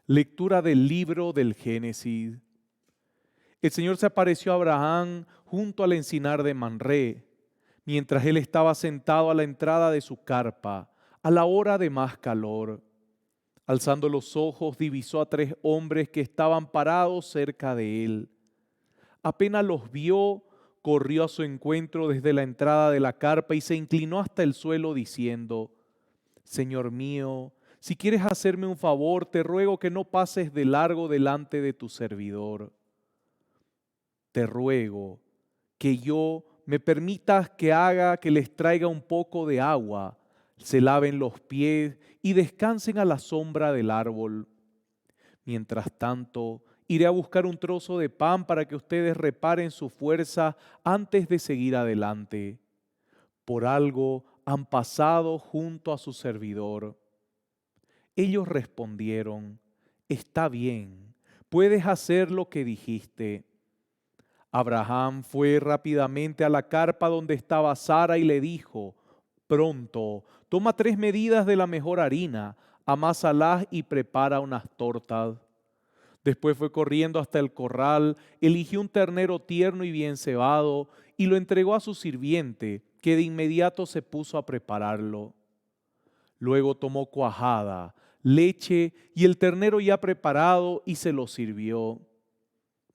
Lectura del libro del Génesis. El Señor se apareció a Abraham junto al encinar de Manré, mientras él estaba sentado a la entrada de su carpa, a la hora de más calor. Alzando los ojos, divisó a 3 hombres que estaban parados cerca de él. Apenas los vio, corrió a su encuentro desde la entrada de la carpa y se inclinó hasta el suelo diciendo: Señor mío, si quieres hacerme un favor, te ruego que no pases de largo delante de tu servidor. Te ruego que yo me permitas que les traiga un poco de agua, se laven los pies y descansen a la sombra del árbol. Mientras tanto, iré a buscar un trozo de pan para que ustedes reparen su fuerza antes de seguir adelante. Por algo han pasado junto a su servidor. Ellos respondieron: Está bien, puedes hacer lo que dijiste. Abraham fue rápidamente a la carpa donde estaba Sara y le dijo: Pronto, toma 3 medidas de la mejor harina, amásalas y prepara unas tortas. Después fue corriendo hasta el corral, eligió un ternero tierno y bien cebado y lo entregó a su sirviente, que de inmediato se puso a prepararlo. Luego tomó cuajada, leche y el ternero ya preparado y se lo sirvió.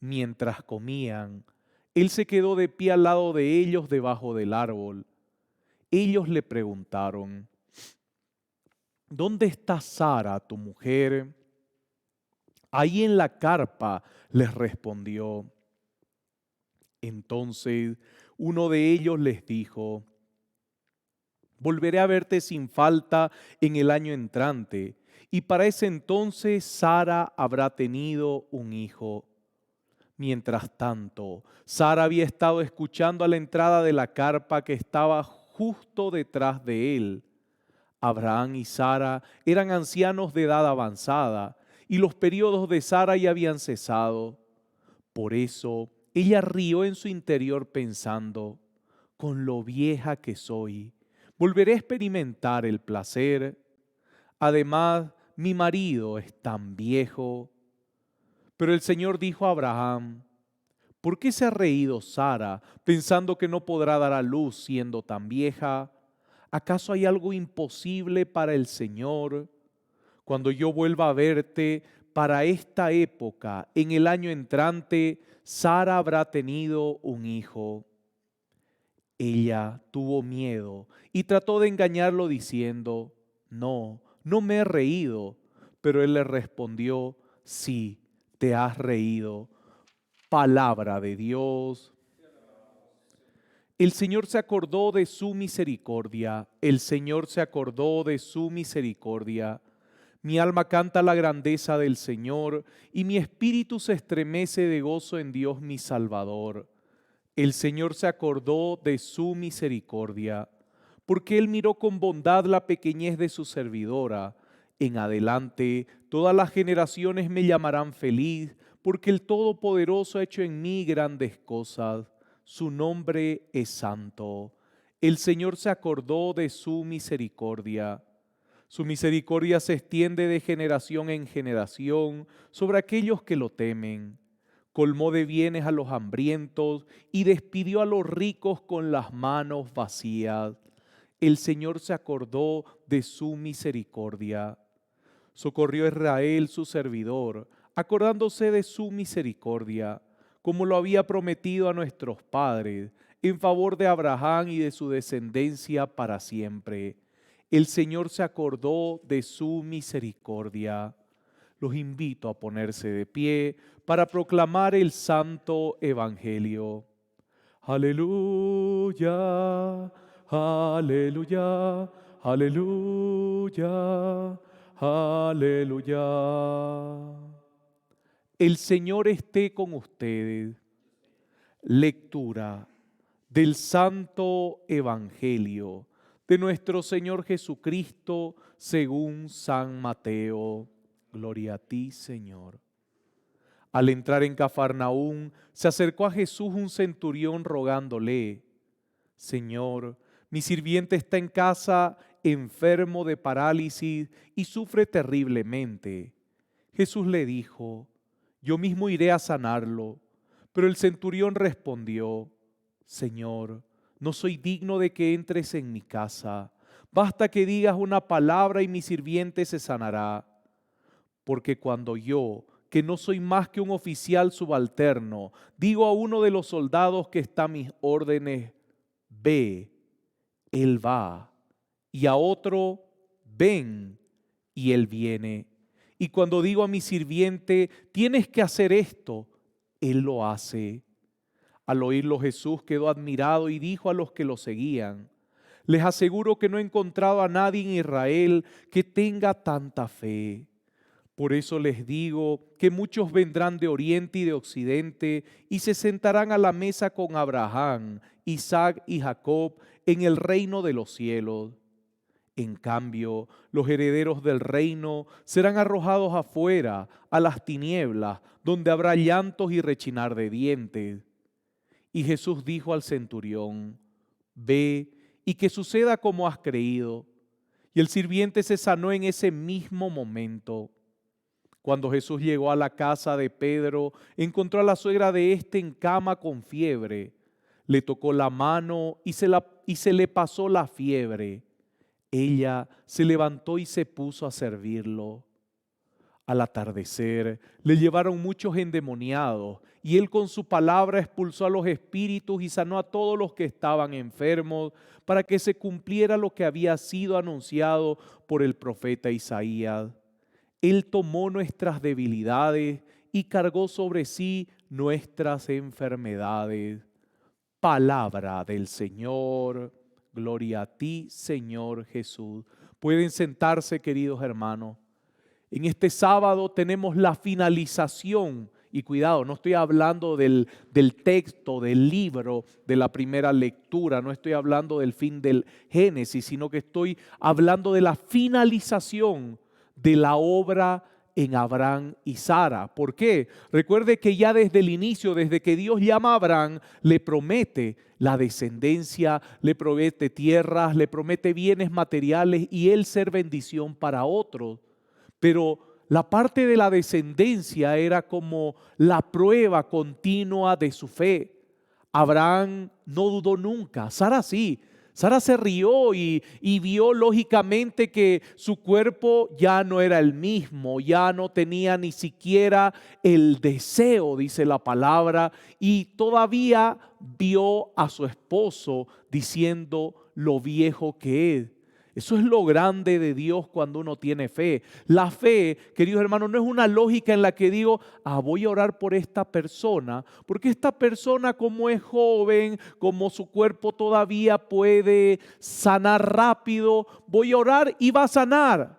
Mientras comían, él se quedó de pie al lado de ellos debajo del árbol. Ellos le preguntaron: ¿Dónde está Sara, tu mujer? Ahí en la carpa, les respondió. Entonces uno de ellos les dijo: Volveré a verte sin falta en el año entrante, y para ese entonces Sara habrá tenido un hijo. Mientras tanto, Sara había estado escuchando a la entrada de la carpa que estaba justo detrás de él. Abraham y Sara eran ancianos de edad avanzada, y los periodos de Sara ya habían cesado. Por eso ella rió en su interior pensando: con lo vieja que soy, volveré a experimentar el placer. Además, mi marido es tan viejo. Pero el Señor dijo a Abraham: ¿Por qué se ha reído Sara pensando que no podrá dar a luz siendo tan vieja? ¿Acaso hay algo imposible para el Señor? Cuando yo vuelva a verte para esta época, en el año entrante, Sara habrá tenido un hijo. Ella tuvo miedo y trató de engañarlo diciendo: No, no me he reído. Pero él le respondió: Sí, te has reído. Palabra de Dios. El Señor se acordó de su misericordia. El Señor se acordó de su misericordia. Mi alma canta la grandeza del Señor y mi espíritu se estremece de gozo en Dios mi Salvador. El Señor se acordó de su misericordia, porque Él miró con bondad la pequeñez de su servidora. En adelante, todas las generaciones me llamarán feliz, porque el Todopoderoso ha hecho en mí grandes cosas. Su nombre es santo. El Señor se acordó de su misericordia. Su misericordia se extiende de generación en generación sobre aquellos que lo temen. Colmó de bienes a los hambrientos y despidió a los ricos con las manos vacías. El Señor se acordó de su misericordia. Socorrió a Israel su servidor, acordándose de su misericordia, como lo había prometido a nuestros padres, en favor de Abraham y de su descendencia para siempre. El Señor se acordó de su misericordia. Los invito a ponerse de pie para proclamar el santo evangelio. Aleluya, aleluya, aleluya, aleluya. El Señor esté con ustedes. Lectura del santo evangelio de nuestro Señor Jesucristo según San Mateo. Gloria a ti, Señor. Al entrar en Cafarnaúm, se acercó a Jesús un centurión rogándole: Señor, mi sirviente está en casa enfermo de parálisis y sufre terriblemente. Jesús le dijo: yo mismo iré a sanarlo. Pero el centurión respondió: Señor, no soy digno de que entres en mi casa. Basta que digas una palabra y mi sirviente se sanará. Porque cuando yo, que no soy más que un oficial subalterno, digo a uno de los soldados que está a mis órdenes, ve, él va, y a otro, ven, y él viene. Y cuando digo a mi sirviente, tienes que hacer esto, él lo hace. Al oírlo Jesús quedó admirado y dijo a los que lo seguían: les aseguro que no he encontrado a nadie en Israel que tenga tanta fe. Por eso les digo que muchos vendrán de oriente y de occidente y se sentarán a la mesa con Abraham, Isaac y Jacob en el reino de los cielos. En cambio, los herederos del reino serán arrojados afuera, a las tinieblas, donde habrá llantos y rechinar de dientes. Y Jesús dijo al centurión: ve y que suceda como has creído. Y el sirviente se sanó en ese mismo momento. Cuando Jesús llegó a la casa de Pedro, encontró a la suegra de éste en cama con fiebre. Le tocó la mano y se le pasó la fiebre. Ella se levantó y se puso a servirlo. Al atardecer le llevaron muchos endemoniados y él con su palabra expulsó a los espíritus y sanó a todos los que estaban enfermos, para que se cumpliera lo que había sido anunciado por el profeta Isaías. Él tomó nuestras debilidades y cargó sobre sí nuestras enfermedades. Palabra del Señor. Gloria a ti, Señor Jesús. Pueden sentarse, queridos hermanos. En este sábado tenemos la finalización, y cuidado, no estoy hablando del texto, del libro, de la primera lectura, no estoy hablando del fin del Génesis, sino que estoy hablando de la finalización de la obra en Abraham y Sara. ¿Por qué? Recuerde que ya desde el inicio, desde que Dios llama a Abraham, le promete la descendencia, le promete tierras, le promete bienes materiales y él ser bendición para otros. Pero la parte de la descendencia era como la prueba continua de su fe. Abraham no dudó nunca, Sara sí. Sara se rió y vio lógicamente que su cuerpo ya no era el mismo, ya no tenía ni siquiera el deseo, dice la palabra, y todavía vio a su esposo diciendo lo viejo que es. Eso es lo grande de Dios cuando uno tiene fe. La fe, queridos hermanos, no es una lógica en la que digo, voy a orar por esta persona, porque esta persona, como es joven, como su cuerpo todavía puede sanar rápido, voy a orar y va a sanar.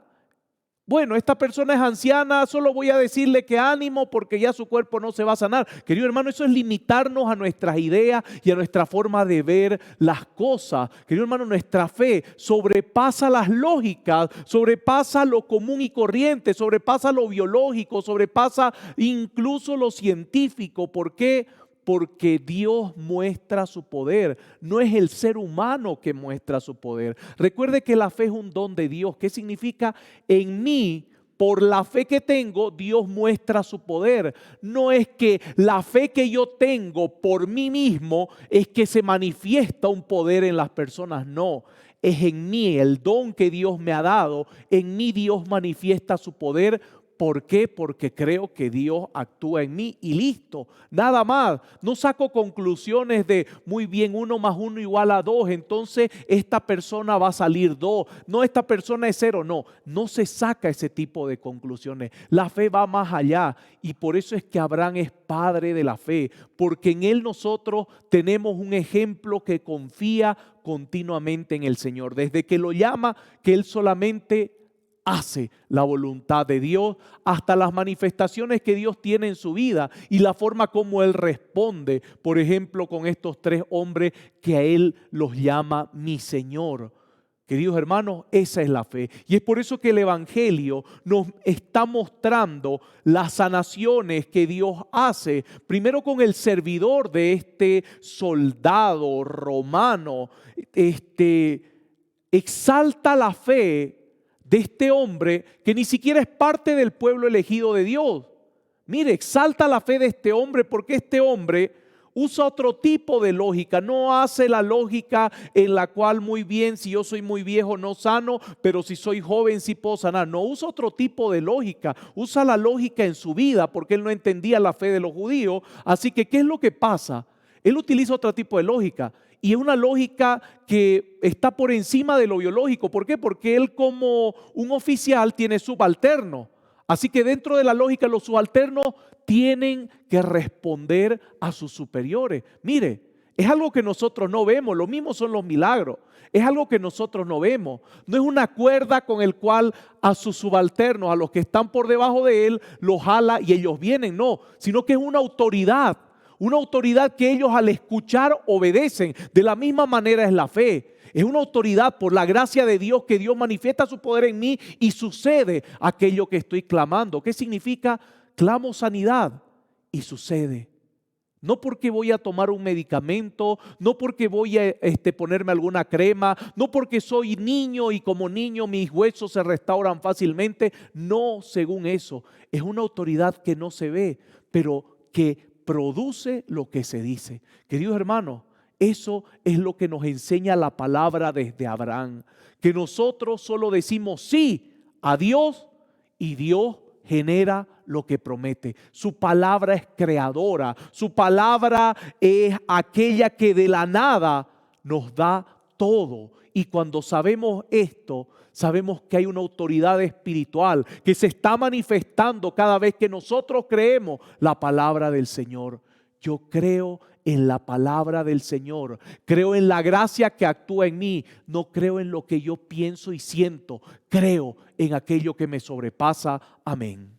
Bueno, esta persona es anciana, solo voy a decirle que ánimo porque ya su cuerpo no se va a sanar. Querido hermano, eso es limitarnos a nuestras ideas y a nuestra forma de ver las cosas. Querido hermano, nuestra fe sobrepasa las lógicas, sobrepasa lo común y corriente, sobrepasa lo biológico, sobrepasa incluso lo científico. ¿Por qué? Porque Dios muestra su poder, no es el ser humano que muestra su poder. Recuerde que la fe es un don de Dios. ¿Qué significa? En mí, por la fe que tengo, Dios muestra su poder. No es que la fe que yo tengo por mí mismo es que se manifiesta un poder en las personas, no. Es en mí el don que Dios me ha dado, en mí Dios manifiesta su poder. ¿Por qué? Porque creo que Dios actúa en mí y listo, nada más. No saco conclusiones de muy bien, 1 más 1 igual a 2, entonces esta persona va a salir 2. No, esta persona es 0, no se saca ese tipo de conclusiones. La fe va más allá y por eso es que Abraham es padre de la fe, porque en él nosotros tenemos un ejemplo que confía continuamente en el Señor. Desde que lo llama, que él solamente hace la voluntad de Dios, hasta las manifestaciones que Dios tiene en su vida y la forma como Él responde, por ejemplo, con estos 3 hombres que a Él los llama mi Señor. Queridos hermanos, esa es la fe. Y es por eso que el Evangelio nos está mostrando las sanaciones que Dios hace, primero con el servidor de este soldado romano, exalta la fe de este hombre que ni siquiera es parte del pueblo elegido de Dios. Mire, exalta la fe de este hombre porque este hombre usa otro tipo de lógica, no hace la lógica en la cual muy bien, si yo soy muy viejo no sano, pero si soy joven sí puedo sanar. No, usa otro tipo de lógica, usa la lógica en su vida porque él no entendía la fe de los judíos. Así que, ¿qué es lo que pasa? Él utiliza otro tipo de lógica y es una lógica que está por encima de lo biológico. ¿Por qué? Porque él como un oficial tiene subalternos. Así que dentro de la lógica los subalternos tienen que responder a sus superiores. Mire, es algo que nosotros no vemos, lo mismo son los milagros. Es algo que nosotros no vemos. No es una cuerda con el cual a sus subalternos, a los que están por debajo de él, los jala y ellos vienen. No, sino que es una autoridad. Una autoridad que ellos al escuchar obedecen. De la misma manera es la fe. Es una autoridad por la gracia de Dios que Dios manifiesta su poder en mí y sucede aquello que estoy clamando. ¿Qué significa? Clamo sanidad y sucede. No porque voy a tomar un medicamento, no porque voy a ponerme alguna crema, no porque soy niño y como niño mis huesos se restauran fácilmente. No, según eso, es una autoridad que no se ve, pero que produce lo que se dice. Queridos hermanos, eso es lo que nos enseña la palabra desde Abraham, que nosotros solo decimos sí a Dios y Dios genera lo que promete. Su palabra es creadora, su palabra es aquella que de la nada nos da todo. Y cuando sabemos esto, sabemos que hay una autoridad espiritual que se está manifestando cada vez que nosotros creemos la palabra del Señor. Yo creo en la palabra del Señor, creo en la gracia que actúa en mí, no creo en lo que yo pienso y siento, creo en aquello que me sobrepasa. Amén.